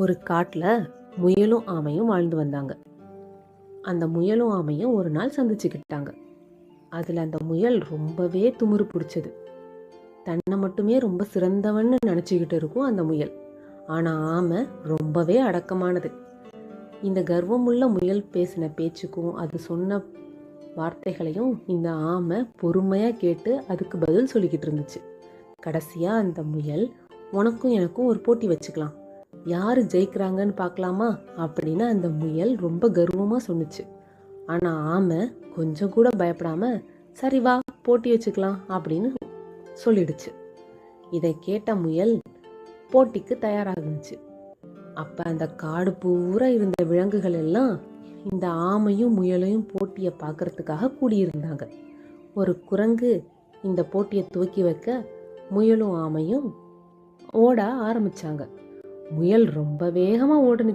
ஒரு காட்டில் முயலும் ஆமையும் வாழ்ந்து வந்தாங்க. அந்த முயலும் ஆமையும் ஒரு நாள் சந்திச்சுக்கிட்டாங்க. அதில் அந்த முயல் ரொம்பவே துமுறு பிடிச்சது. தன்னை மட்டுமே ரொம்ப சிறந்தவன்னு நினச்சிக்கிட்டு இருக்கும் அந்த முயல். ஆனால் ஆமை ரொம்பவே அடக்கமானது. இந்த கர்வமுள்ள முயல் பேசின பேச்சுக்கும் அது சொன்ன வார்த்தைகளையும் இந்த ஆமை பொறுமையாக கேட்டு அதுக்கு பதில் சொல்லிக்கிட்டு இருந்துச்சு. கடைசியாக அந்த முயல், உனக்கும் எனக்கும் ஒரு போட்டி வச்சுக்கலாம், யார் ஜெயிக்கிறாங்கன்னு பார்க்கலாமா அப்படின்னு அந்த முயல் ரொம்ப கர்வமாக சொன்னுச்சு. ஆனால் ஆமை கொஞ்சம் கூட பயப்படாம, சரி வா போட்டி வச்சுக்கலாம் அப்படின்னு சொல்லிடுச்சு. இதை கேட்ட முயல் போட்டிக்கு தயாராகுச்சு. அப்போ அந்த காடு பூரா இருந்த விலங்குகள் எல்லாம் இந்த ஆமையும் முயலையும் போட்டியை பார்க்கறதுக்காக கூடியிருந்தாங்க. ஒரு குரங்கு இந்த போட்டியை துவக்கி வைக்க முயலும் ஆமையும் ஓட ஆரம்பிச்சாங்க. முயல் ரொம்ப வேகமாக ஓடுனுச்சு.